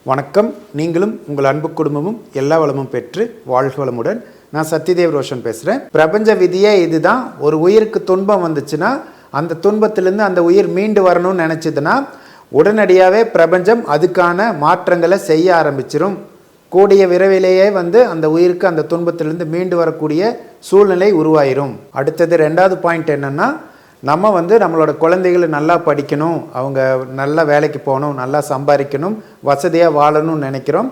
வணக்கம். நீங்களும் உங்கள் அன்பு குடும்பமும் எல்லா வளமும் பெற்று வாழ்க வளமுடன். நான் சத்யதேவ் ரோஷன் பேசுகிறேன். பிரபஞ்ச விதியே இதுதான். ஒரு உயிருக்கு துன்பம் வந்துச்சுன்னா அந்த துன்பத்திலேருந்து அந்த உயிர் மீண்டு வரணும்னு நினச்சிதுன்னா உடனடியாகவே பிரபஞ்சம் அதுக்கான மாற்றங்களை செய்ய ஆரம்பிச்சிடும். கூடிய விரைவிலேயே அந்த உயிருக்கு அந்த துன்பத்திலேருந்து மீண்டு வரக்கூடிய சூழ்நிலை உருவாயிரும். அடுத்தது ரெண்டாவது பாயிண்ட் என்னென்னா, நம்ம நம்மளோட குழந்தைகளை நல்லா படிக்கணும், அவங்க நல்லா வேலைக்கு போகணும், நல்லா சம்பாதிக்கணும், வசதியாக வாழணும்னு நினைக்கிறோம்.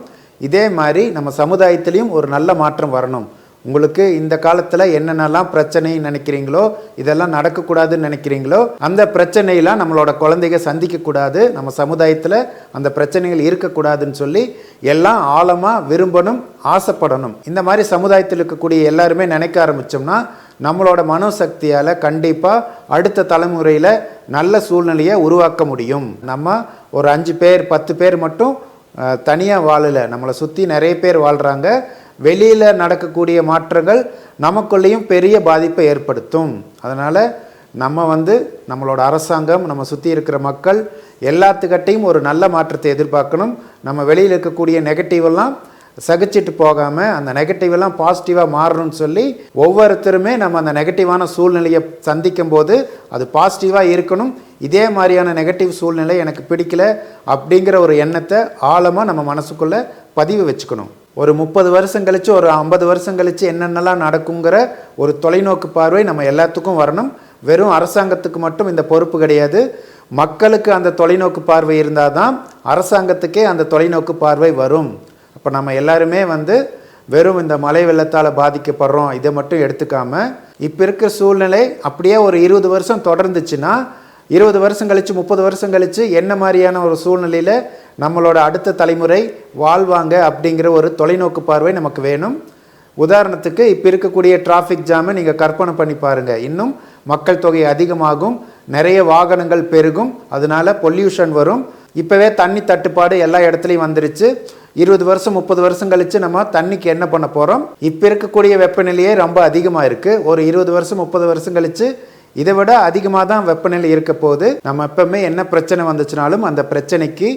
இதே மாதிரி நம்ம சமுதாயத்திலையும் ஒரு நல்ல மாற்றம் வரணும். உங்களுக்கு இந்த காலத்தில் என்னென்னலாம் பிரச்சனை நினைக்கிறீங்களோ, இதெல்லாம் நடக்கக்கூடாதுன்னு நினைக்கிறீங்களோ, அந்த பிரச்சனையெல்லாம் நம்மளோட குழந்தைங்க சந்திக்கக்கூடாது, நம்ம சமுதாயத்தில் அந்த பிரச்சனைகள் இருக்கக்கூடாதுன்னு சொல்லி எல்லாம் ஆழமாக விரும்பணும், ஆசைப்படணும். இந்த மாதிரி சமுதாயத்தில் இருக்கக்கூடிய எல்லாருமே நினைக்க ஆரம்பித்தோம்னா நம்மளோட மனோசக்தியால் கண்டிப்பாக அடுத்த தலைமுறையில் நல்ல சூழ்நிலையை உருவாக்க முடியும். நம்ம ஒரு 5 பேர் 10 பேர் மட்டும் தனியாக வாழலை, நம்மளை சுற்றி நிறைய பேர் வாழ்கிறாங்க. வெளியில் நடக்கக்கூடிய மாற்றங்கள் நமக்குள்ளேயும் பெரிய பாதிப்பை ஏற்படுத்தும். அதனால் நம்ம நம்மளோட அரசாங்கம், நம்ம சுற்றி இருக்கிற மக்கள் எல்லாத்துக்கிட்டையும் ஒரு நல்ல மாற்றத்தை எதிர்பார்க்கணும். நம்ம வெளியில் இருக்கக்கூடிய நெகட்டிவெல்லாம் சகிச்சிட்டு போகாமல் அந்த நெகட்டிவெல்லாம் பாசிட்டிவாக மாறணும்னு சொல்லி ஒவ்வொருத்தருமே நம்ம அந்த நெகட்டிவான சூழ்நிலையை சந்திக்கும் போது அது பாசிட்டிவாக இருக்கணும். இதே மாதிரியான நெகட்டிவ் சூழ்நிலை எனக்கு பிடிக்கல அப்படிங்கிற ஒரு எண்ணத்தை ஆழமாக நம்ம மனசுக்குள்ளே பதிவு வச்சுக்கணும். ஒரு 30 வருஷம் கழித்து, ஒரு 50 வருஷம் கழித்து என்னென்னலாம் நடக்குங்கிற ஒரு தொலைநோக்கு பார்வை நம்ம எல்லாத்துக்கும் வரணும். வெறும் அரசாங்கத்துக்கு மட்டும் இந்த பொறுப்பு கிடையாது. மக்களுக்கு அந்த தொலைநோக்கு பார்வை இருந்தால் தான் அரசாங்கத்துக்கே அந்த தொலைநோக்கு பார்வை வரும். அப்போ நம்ம எல்லாருமே வெறும் இந்த மழை வெள்ளத்தால் பாதிக்கப்படுறோம் இதை மட்டும் எடுத்துக்காமல், இப்போ இருக்கிற சூழ்நிலை அப்படியே ஒரு 20 வருஷம் தொடர்ந்துச்சுன்னா 20 வருஷம் கழித்து 30 வருஷம் கழித்து என்ன மாதிரியான ஒரு சூழ்நிலையில் நம்மளோட அடுத்த தலைமுறை வாழ்வாங்க அப்படிங்கிற ஒரு தொலைநோக்கு பார்வை நமக்கு வேணும். உதாரணத்துக்கு இப்போ இருக்கக்கூடிய டிராஃபிக் ஜாமை நீங்கள் கற்பனை பண்ணி பாருங்கள். இன்னும் மக்கள் தொகை அதிகமாகும், நிறைய வாகனங்கள் பெருகும், அதனால பொல்யூஷன் வரும். இப்போவே தண்ணி தட்டுப்பாடு எல்லா இடத்துலையும் வந்துருச்சு. 20 வருஷம் 30 வருஷம் கழித்து நம்ம தண்ணிக்கு என்ன பண்ண போகிறோம்? இப்போ இருக்கக்கூடிய வெப்பநிலையே ரொம்ப அதிகமாக இருக்குது. ஒரு 20 வருஷம் 30 வருஷம் கழித்து இதை விட அதிகமாக தான் வெப்பநிலை இருக்க போகுது. நம்ம எப்பவுமே என்ன பிரச்சனை வந்துச்சுனாலும் அந்த பிரச்சனைக்கு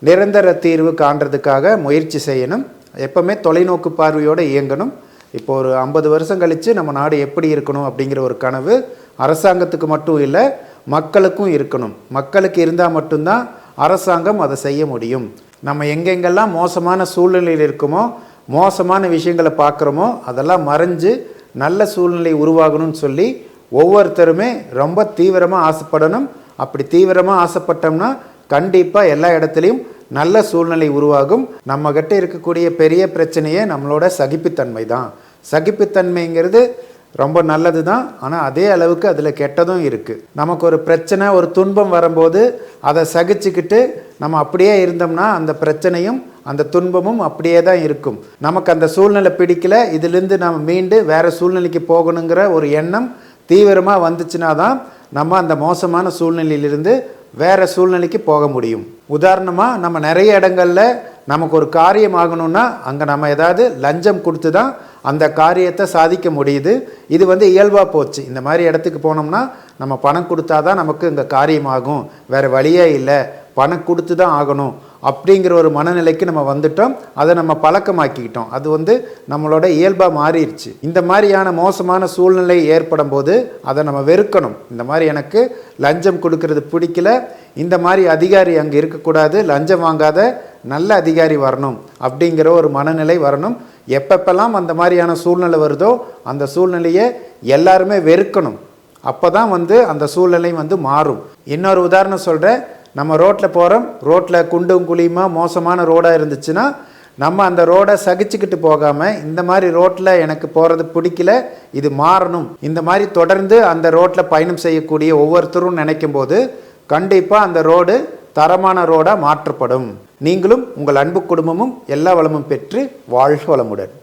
நிரந்தர தீர்வு காண்றதுக்காக முயற்சி செய்யணும். எப்பவுமே தொலைநோக்கு பார்வையோடு இயங்கணும். இப்போ ஒரு 50 வருஷம் கழித்து நம்ம நாடு எப்படி இருக்கணும் அப்படிங்கிற ஒரு கனவு அரசாங்கத்துக்கு மட்டும் இல்லை, மக்களுக்கும் இருக்கணும். மக்களுக்கு இருந்தால் மட்டும்தான் அரசாங்கம் அதை செய்ய முடியும். நம்ம எங்கெங்கெல்லாம் மோசமான சூழ்நிலையில் இருக்குமோ, மோசமான விஷயங்களை பார்க்குறோமோ, அதெல்லாம் மறைஞ்சு நல்ல சூழ்நிலை உருவாகணும்னு சொல்லி ஒவ்வொருத்தருமே ரொம்ப தீவிரமாக ஆசைப்படணும். அப்படி தீவிரமாக ஆசைப்பட்டோம்னா கண்டிப்பாக எல்லா இடத்துலையும் நல்ல சூழ்நிலை உருவாகும். நம்மக்கிட்ட இருக்கக்கூடிய பெரிய பிரச்சனையே நம்மளோட சகிப்புத்தன்மை தான். சகிப்புத்தன்மைங்கிறது ரொம்ப நல்லது தான், ஆனால் அதே அளவுக்கு அதில் கெட்டதும் இருக்குது. நமக்கு ஒரு பிரச்சனை, ஒரு துன்பம் வரும்போது அதை சகிச்சுக்கிட்டு நம்ம அப்படியே இருந்தோம்னா அந்த பிரச்சனையும் அந்த துன்பமும் அப்படியே தான் இருக்கும். நமக்கு அந்த சூழ்நிலை பிடிக்கல, இதிலிருந்து நம்ம மீண்டு வேறு சூழ்நிலைக்கு போகணுங்கிற ஒரு எண்ணம் தீவிரமாக வந்துச்சுன்னா தான் நம்ம அந்த மோசமான சூழ்நிலையிலிருந்து வேறு சூழ்நிலைக்கு போக முடியும். உதாரணமாக நம்ம நிறைய இடங்களில் நமக்கு ஒரு காரியம் ஆகணும்னா அங்கே நம்ம ஏதாவது லஞ்சம் கொடுத்து தான் அந்த காரியத்தை சாதிக்க முடியுது. இது இயல்பாக போச்சு. இந்த மாதிரி இடத்துக்கு போனோம்னா நம்ம பணம் கொடுத்தா தான் நமக்கு இங்கே காரியமாகும், வேறு வழியே இல்லை, பணம் கொடுத்து தான் ஆகணும் அப்படிங்கிற ஒரு மனநிலைக்கு நம்ம வந்துட்டோம். அதை நம்ம பழக்கமாக்கிக்கிட்டோம். அது நம்மளோட இயல்பாக மாறிடுச்சு. இந்த மாதிரியான மோசமான சூழ்நிலை ஏற்படும் போது அதை நம்ம வெறுக்கணும். இந்த மாதிரி எனக்கு லஞ்சம் கொடுக்கறது பிடிக்கல, இந்த மாதிரி அதிகாரி அங்கே இருக்கக்கூடாது, லஞ்சம் வாங்காத நல்ல அதிகாரி வரணும் அப்படிங்கிற ஒரு மனநிலை வரணும். எப்பப்பெல்லாம் அந்த மாதிரியான சூழ்நிலை வருதோ அந்த சூழ்நிலையை எல்லாருமே வெறுக்கணும். அப்போ தான் அந்த சூழ்நிலை மாறும். இன்னொரு உதாரணம் சொல்கிறேன். நம்ம ரோட்டில் போகிறோம், ரோட்டில் குண்டும் குழியுமா மோசமான ரோடாக இருந்துச்சுன்னா நம்ம அந்த ரோடை சகிச்சுக்கிட்டு போகாமல் இந்த மாதிரி ரோட்டில் எனக்கு போகிறது பிடிக்கல, இது மாறணும், இந்த மாதிரி தொடர்ந்து அந்த ரோட்டில் பயணம் செய்யக்கூடிய ஒவ்வொருத்தரும் நினைக்கும் போது கண்டிப்பாக அந்த ரோடு தரமான ரோடாக மாற்றப்படும். நீங்களும் உங்கள் அன்பு குடும்பமும் எல்லா வளமும் பெற்று வாழ்க வளமுடன்.